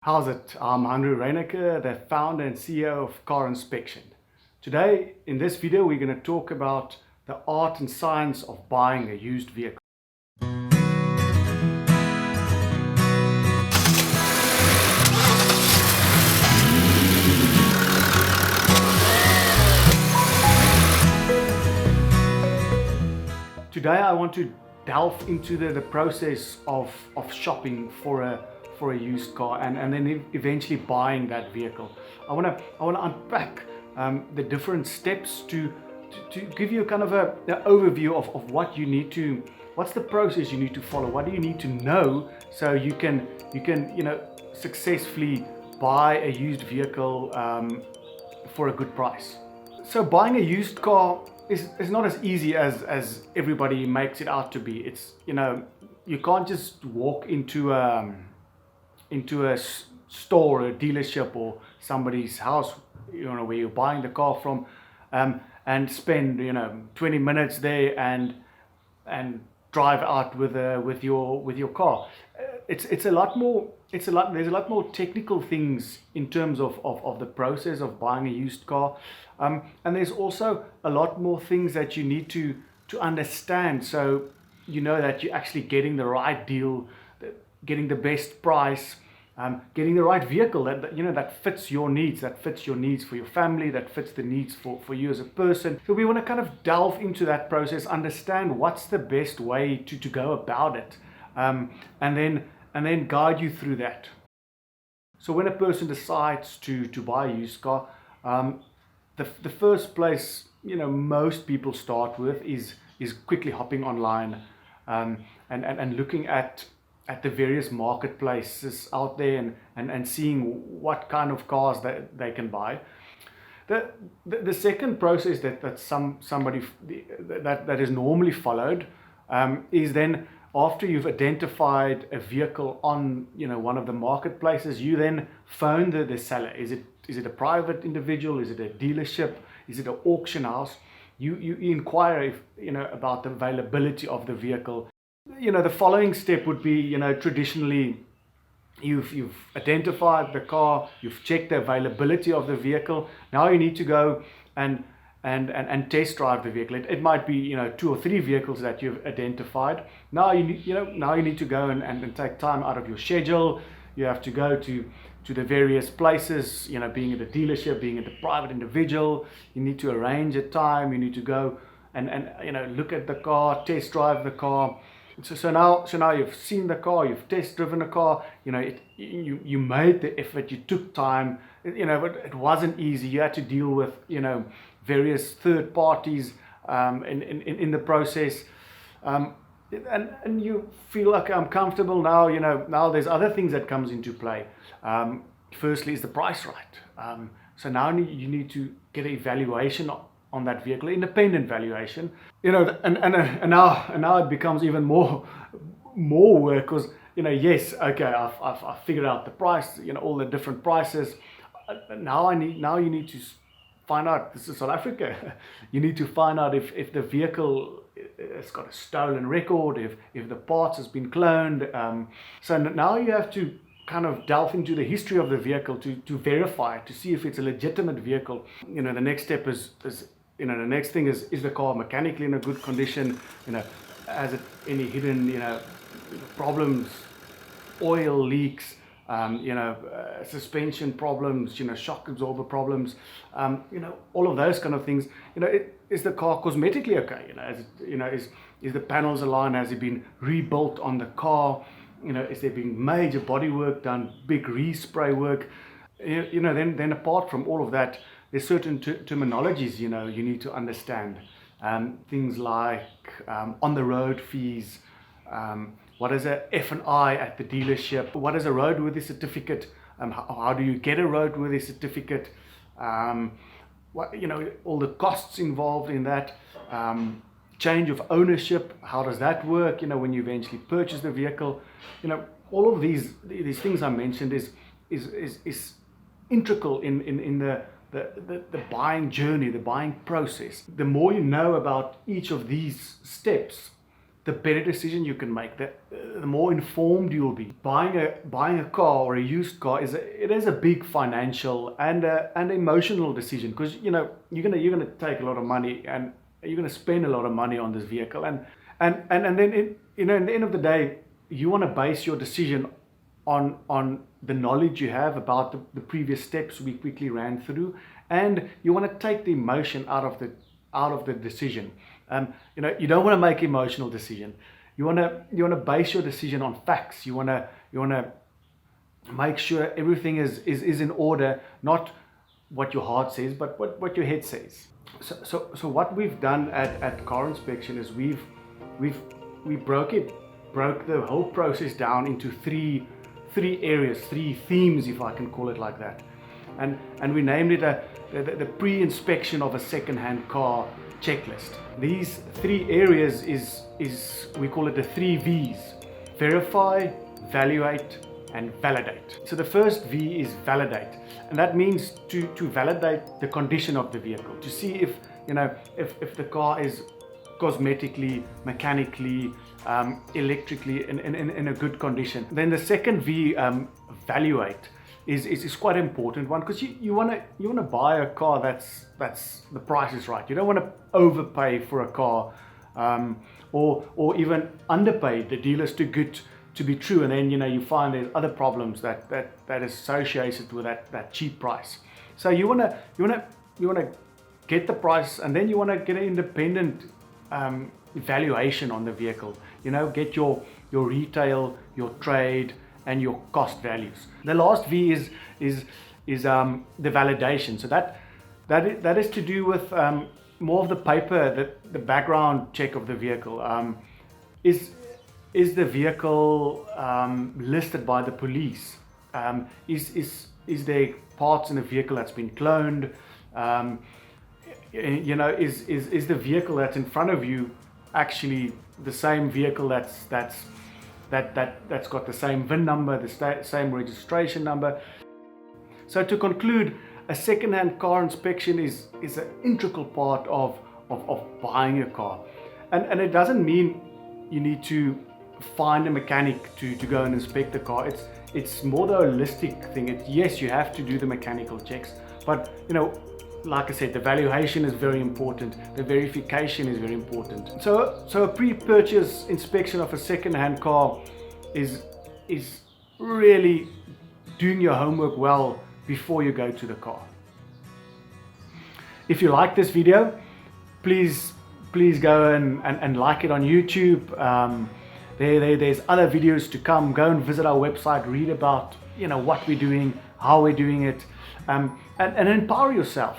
How's it? I'm Henry Reinecker, the founder and CEO of Car Inspection. Today, in this video, we're going to talk about the art and science of buying a used vehicle. Today, I want to delve into the process of shopping for a used car and then eventually buying that vehicle. I want to unpack the different steps to give you kind of an overview of what you need to, what's the process you need to follow, what do you need to know so you can successfully buy a used vehicle for a good price. So buying a used car is not as easy as everybody makes it out to be. It's, you can't just walk into a store, a dealership, or somebody's house, where you're buying the car from, and spend 20 minutes there and drive out with your car. It's a lot more. There's a lot more technical things in terms of the process of buying a used car, and there's also a lot more things that you need to understand, so you know that you're actually getting the right deal, getting the best price, getting the right vehicle that fits your needs, for your family, that fits the needs for you as a person. So we want to kind of delve into that process, understand what's the best way to go about it, and then guide you through that. So when a person decides to buy a used car, the first place most people start with is quickly hopping online, and looking at the various marketplaces out there and seeing what kind of cars that they can buy. The second process that is normally followed is then, after you've identified a vehicle on one of the marketplaces, you then phone the seller. Is it a private individual? Is it a dealership? Is it an auction house? You inquire about the availability of the vehicle. The following step would be, traditionally, you've identified the car, you've checked the availability of the vehicle. Now you need to go and test drive the vehicle. It might be 2 or 3 vehicles that you've identified. Now you need to go and take time out of your schedule. You have to go to the various places, being at a dealership, being at a private individual. You need to arrange a time. You need to go and look at the car, test drive the car. So now you've seen the car, you've test driven the car, you made the effort, you took time, but it wasn't easy. You had to deal with various third parties in the process, and you feel like I'm comfortable now. Now there's other things that comes into play. Firstly, is the price right? So now you need to get an evaluation on that vehicle, independent valuation, and now it becomes even more work, because yes, okay, I've figured out the price, all the different prices. Now you need to find out. This is South Africa. You need to find out if the vehicle has got a stolen record, if the parts has been cloned. So now you have to kind of delve into the history of the vehicle to verify, to see if it's a legitimate vehicle. The next step is the next thing is the car mechanically in a good condition? Has it any hidden problems, oil leaks, suspension problems, shock absorber problems, all of those kind of things. Is the car cosmetically okay? Is the panels aligned? Has it been rebuilt on the car? Is there been major body work done, big respray work? Then apart from all of that, there's certain terminologies you need to understand. Things like on the road fees. What is a F&I at the dealership? What is a roadworthy certificate? How do you get a roadworthy certificate? All the costs involved in that. Change of ownership. How does that work? When you eventually purchase the vehicle. All of these things I mentioned is integral in the buying journey, the buying process. The more you know about each of these steps, the better decision you can make, the more informed you'll be. Buying a car or a used car is a big financial and emotional decision, because you're gonna take a lot of money and you're gonna spend a lot of money on this vehicle, and then in the end of the day, you want to base your decision on the knowledge you have about the previous steps we quickly ran through, and you want to take the emotion out of the decision. You don't want to make emotional decision. You want to base your decision on facts. You want to make sure everything is in order, not what your heart says, but what your head says. So what we've done at Car Inspection is we broke the whole process down into three areas, three themes, if I can call it like that, and we named it the pre-inspection of a second-hand car checklist. These three areas is we call it the 3 V's: verify, evaluate, and validate. So the first V is validate, and that means to validate the condition of the vehicle, to see if the car is cosmetically, mechanically, electrically in a good condition. Then the second V, evaluate, is quite an important one, because you want to buy a car that's the price is right. You don't want to overpay for a car, or even underpay. The dealer's too good to be true, and then you find there's other problems that is associated with that cheap price. So you want to get the price, and then you want to get an independent evaluation on the vehicle. Get your retail, your trade, and your cost values. The last V is the validation. So that is to do with more of the paper, the background check of the vehicle. Is the vehicle listed by the police? Is there parts in the vehicle that's been cloned? Is the vehicle that's in front of you actually the same vehicle that's got the same VIN number, the same registration number? So to conclude, a second-hand car inspection is an integral part of buying a car, and it doesn't mean you need to find a mechanic to go and inspect the car. It's more the holistic thing. Yes, you have to do the mechanical checks, but like I said, the valuation is very important. The verification is very important. So a pre-purchase inspection of a second-hand car is really doing your homework well before you go to the car. If you like this video, please go and like it on YouTube. There's other videos to come. Go and visit our website, read about what we're doing, how we're doing it, and empower yourself.